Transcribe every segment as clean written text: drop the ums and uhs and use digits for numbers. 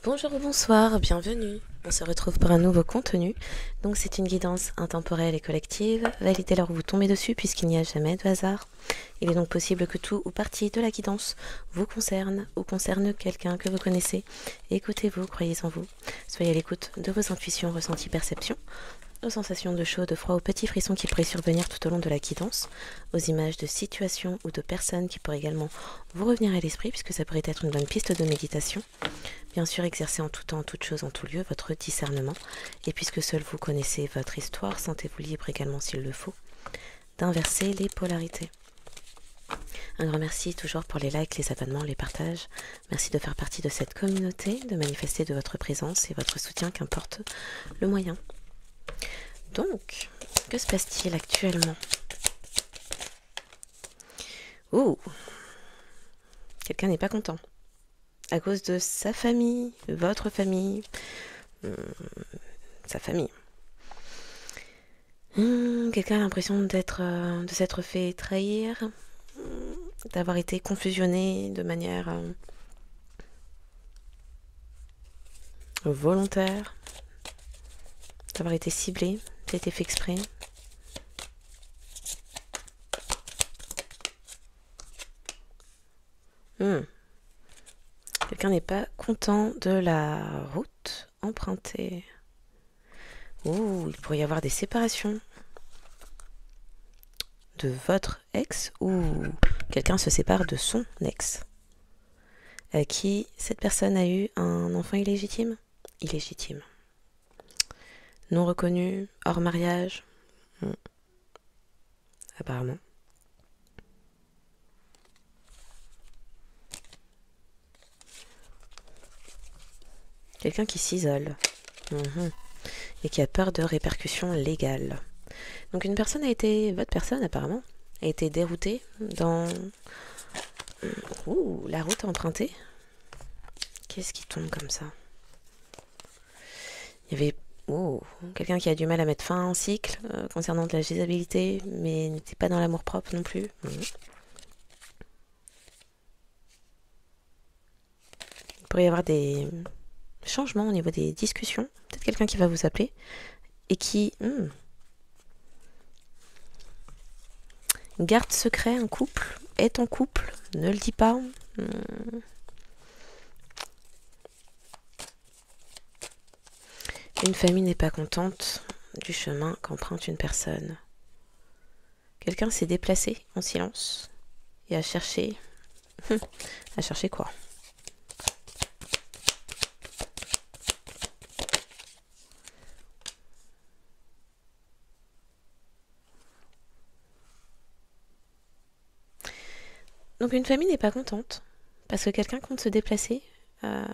Bonjour ou bonsoir, bienvenue. On se retrouve pour un nouveau contenu. Donc c'est une guidance intemporelle et collective. Validez là où vous tombez dessus puisqu'il n'y a jamais de hasard. Il est donc possible que tout ou partie de la guidance vous concerne ou concerne quelqu'un que vous connaissez. Écoutez-vous, croyez en vous. Soyez à l'écoute de vos intuitions, ressentis, perceptions, aux sensations de chaud, de froid, aux petits frissons qui pourraient survenir tout au long de la guidance, aux images de situations ou de personnes qui pourraient également vous revenir à l'esprit puisque ça pourrait être une bonne piste de méditation. Bien sûr, exercez en tout temps, en toute chose, en tout lieu votre discernement. Et puisque seul vous connaissez votre histoire, sentez-vous libre également s'il le faut d'inverser les polarités. Un grand merci toujours pour les likes, les abonnements, les partages. Merci de faire partie de cette communauté, de manifester de votre présence et votre soutien, qu'importe le moyen. Donc, que se passe-t-il actuellement? Ouh, quelqu'un n'est pas content. À cause de sa famille, votre famille, sa famille. Quelqu'un a l'impression de s'être fait trahir, d'avoir été confusionné de manière volontaire, d'avoir été ciblé, ça a été fait exprès. Quelqu'un n'est pas content de la route empruntée. Ouh, il pourrait y avoir des séparations de votre ex ou quelqu'un se sépare de son ex. À qui cette personne a eu un enfant illégitime? Illégitime. Non reconnu, hors mariage. Apparemment. Quelqu'un qui s'isole. Et qui a peur de répercussions légales. Donc une personne a été, votre personne apparemment, a été déroutée dans la route empruntée. Qu'est-ce qui tombe comme ça? Il y avait quelqu'un qui a du mal à mettre fin à un cycle concernant de la gisabilité, mais n'était pas dans l'amour-propre non plus. Il pourrait y avoir des changements au niveau des discussions. Peut-être quelqu'un qui va vous appeler et qui garde secret un couple, est en couple, ne le dit pas. Une famille n'est pas contente du chemin qu'emprunte une personne. Quelqu'un s'est déplacé en silence et a cherché... a cherché quoi? Donc une famille n'est pas contente parce que quelqu'un compte se déplacer. Ça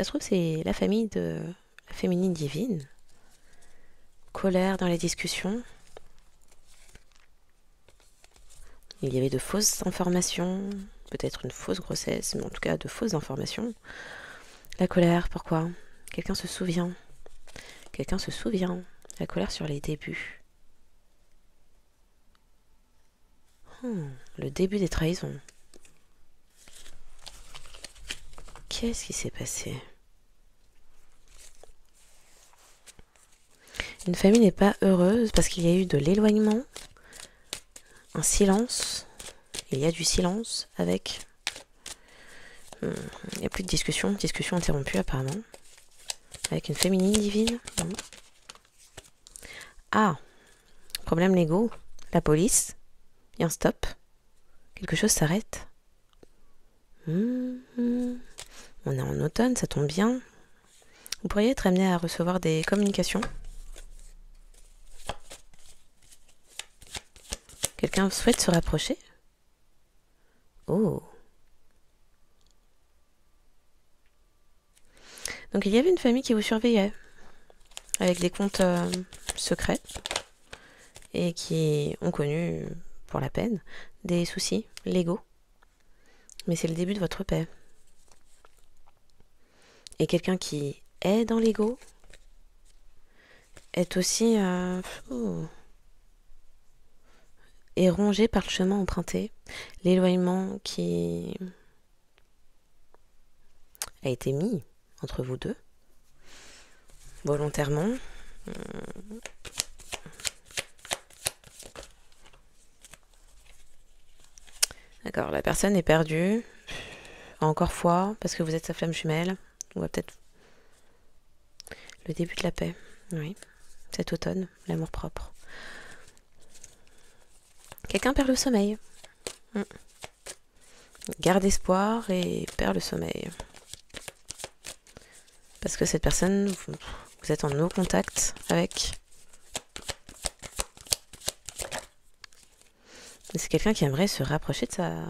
se trouve, c'est la famille de la féminine divine. Colère dans les discussions. Il y avait de fausses informations, peut-être une fausse grossesse, mais en tout cas de fausses informations. La colère, pourquoi? Quelqu'un se souvient. Quelqu'un se souvient. La colère sur les débuts. Le début des trahisons. Qu'est-ce qui s'est passé? Une famille n'est pas heureuse parce qu'il y a eu de l'éloignement, un silence. Il y a du silence avec... Il n'y a plus de discussion interrompue apparemment. Avec une féminine divine. Ah, problème légaux, la police, il y a un stop, quelque chose s'arrête. On est en automne, ça tombe bien. Vous pourriez être amené à recevoir des communications. Quelqu'un souhaite se rapprocher? Oh. Donc il y avait une famille qui vous surveillait, avec des comptes secrets, et qui ont connu, pour la peine, des soucis légaux. Mais c'est le début de votre paix. Et quelqu'un qui est dans l'ego est aussi est rongé par le chemin emprunté, l'éloignement qui a été mis entre vous deux, volontairement. D'accord, la personne est perdue, encore foi, parce que vous êtes sa flamme jumelle. On va peut-être le début de la paix, oui. Cet automne, l'amour propre. Quelqu'un perd le sommeil. Garde espoir et perd le sommeil. Parce que cette personne, vous êtes en no contact avec. C'est quelqu'un qui aimerait se rapprocher de sa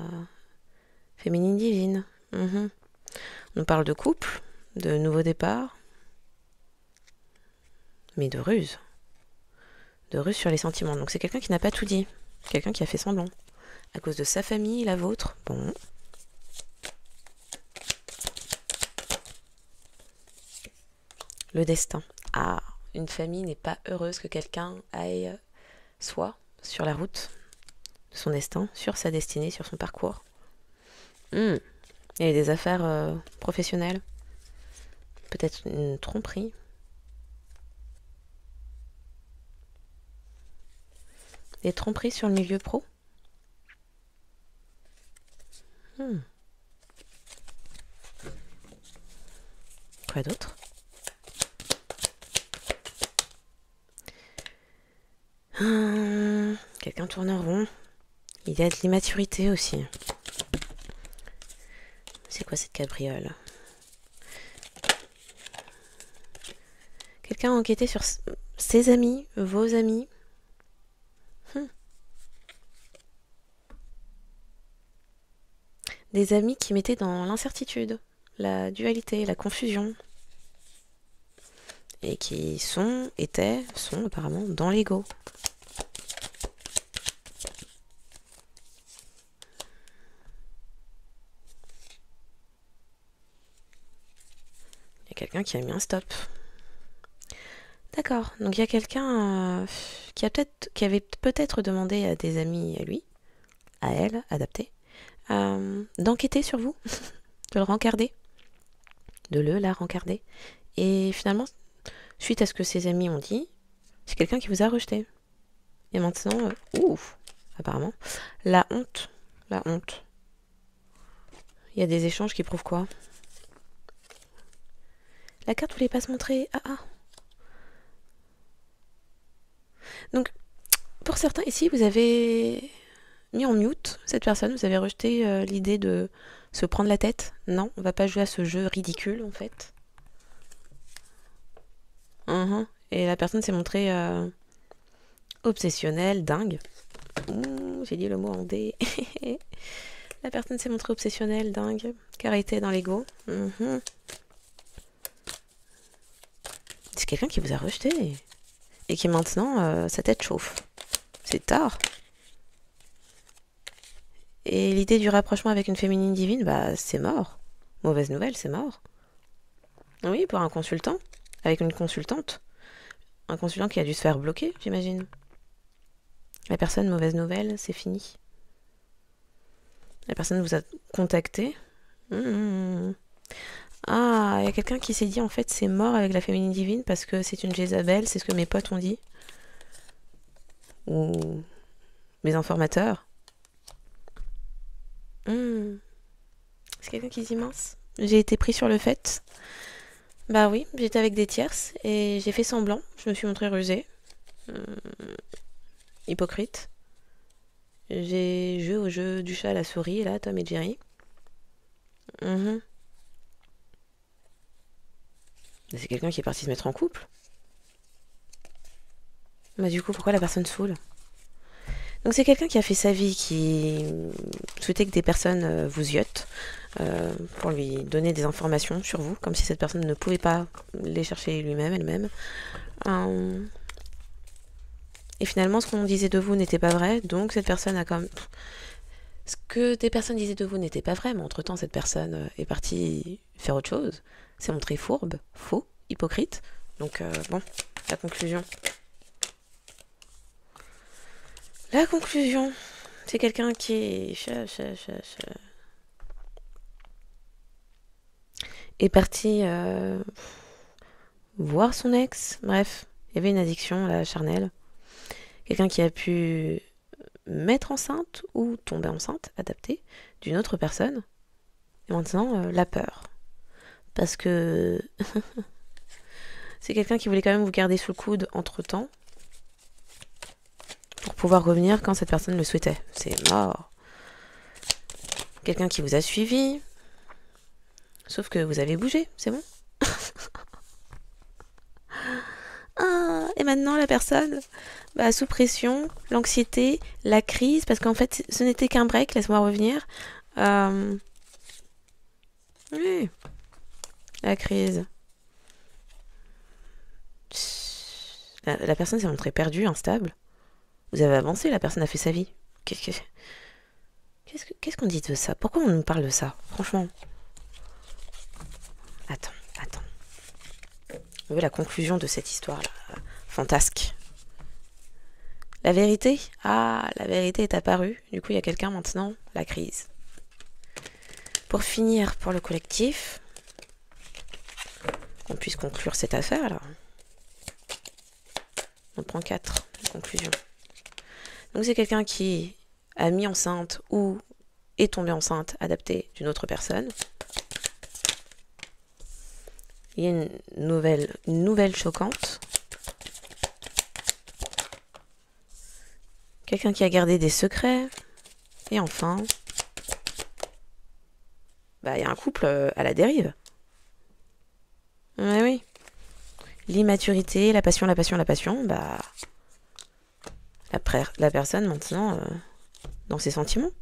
féminine divine. On parle de couple, de nouveau départ, mais de ruse. De ruse sur les sentiments. Donc c'est quelqu'un qui n'a pas tout dit. Quelqu'un qui a fait semblant. À cause de sa famille, la vôtre. Bon. Le destin. Ah, une famille n'est pas heureuse que quelqu'un aille soit sur la route de son destin, sur sa destinée, sur son parcours. Il y a des affaires professionnelles. Peut-être une tromperie. Des tromperies sur le milieu pro. Quoi d'autre? Quelqu'un tourne en rond. Il y a de l'immaturité aussi. C'est quoi cette cabriole? Quelqu'un a enquêté sur ses amis, vos amis. Des amis qui mettaient dans l'incertitude, la dualité, la confusion. Et qui sont apparemment dans l'ego. Il y a quelqu'un qui a mis un stop. D'accord, donc il y a quelqu'un qui avait peut-être demandé à des amis à lui, à elle, adaptés, d'enquêter sur vous, de le rencarder, la rencarder. Et finalement, suite à ce que ses amis ont dit, c'est quelqu'un qui vous a rejeté. Et maintenant, apparemment, la honte. Il y a des échanges qui prouvent quoi? La carte voulait pas se montrer. Donc, pour certains ici, vous avez mis en mute cette personne, vous avez rejeté l'idée de se prendre la tête. Non, on va pas jouer à ce jeu ridicule en fait. Et la personne s'est montrée obsessionnelle, dingue. J'ai dit le mot en D. La personne s'est montrée obsessionnelle, dingue, carité dans l'ego. C'est quelqu'un qui vous a rejeté. Et qui maintenant, sa tête chauffe. C'est tard. Et l'idée du rapprochement avec une féminine divine, bah c'est mort. Mauvaise nouvelle, c'est mort. Oui, pour un consultant. Avec une consultante. Un consultant qui a dû se faire bloquer, j'imagine. La personne, mauvaise nouvelle, c'est fini. La personne vous a contacté. Ah, il y a quelqu'un qui s'est dit en fait c'est mort avec la féminine divine parce que c'est une Jézabel, c'est ce que mes potes ont dit. Ou mes informateurs. C'est quelqu'un qui dit mince. J'ai été pris sur le fait. Bah oui, j'étais avec des tierces et j'ai fait semblant. Je me suis montrée rusée. Hypocrite. J'ai joué au jeu du chat à la souris, là, Tom et Jerry. C'est quelqu'un qui est parti se mettre en couple. Bah du coup, pourquoi la personne saoule? Donc c'est quelqu'un qui a fait sa vie, qui souhaitait que des personnes vous yotent pour lui donner des informations sur vous, comme si cette personne ne pouvait pas les chercher lui-même, elle-même. Et finalement, ce qu'on disait de vous n'était pas vrai, donc cette personne a quand même... Ce que des personnes disaient de vous n'était pas vrai, mais entre-temps, cette personne est partie faire autre chose, s'est montrée fourbe, faux, hypocrite. Donc, bon, la conclusion. La conclusion, c'est quelqu'un qui est parti voir son ex. Bref, il y avait une addiction là, charnelle. Quelqu'un qui a pu mettre enceinte ou tomber enceinte, adapté, d'une autre personne. Et maintenant, la peur. Parce que c'est quelqu'un qui voulait quand même vous garder sous le coude entre-temps pour pouvoir revenir quand cette personne le souhaitait. C'est mort. Quelqu'un qui vous a suivi, sauf que vous avez bougé, c'est bon. Ah, et maintenant la personne, sous pression, l'anxiété, la crise, parce qu'en fait ce n'était qu'un break, laisse-moi revenir. Oui, la crise. La personne s'est montrée perdue, instable. Vous avez avancé, la personne a fait sa vie. Qu'est-ce qu'on dit de ça? Pourquoi on nous parle de ça? Franchement. Attends. On veut la conclusion de cette histoire-là. Fantasque. La vérité? Ah, la vérité est apparue. Du coup, il y a quelqu'un maintenant. La crise. Pour finir, pour le collectif, qu'on puisse conclure cette affaire-là. On prend 4 conclusions. Donc c'est quelqu'un qui a mis enceinte ou est tombé enceinte adaptée d'une autre personne. Il y a une nouvelle choquante. Quelqu'un qui a gardé des secrets. Et enfin, il y a un couple à la dérive. Oui. L'immaturité, la passion. La personne maintenant dans ses sentiments.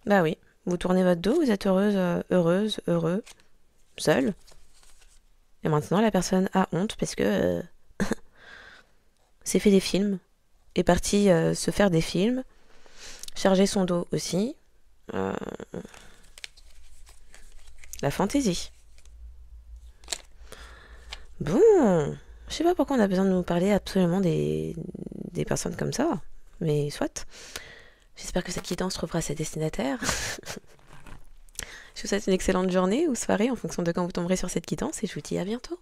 Oui. Vous tournez votre dos, vous êtes heureux, seul. Et maintenant, la personne a honte parce que s'est fait des films, est parti se faire des films, charger son dos aussi. La fantaisie. Bon, je sais pas pourquoi on a besoin de nous parler absolument des personnes comme ça, mais soit. J'espère que cette guidance trouvera ses destinataires. Je vous souhaite une excellente journée ou soirée en fonction de quand vous tomberez sur cette guidance et je vous dis à bientôt.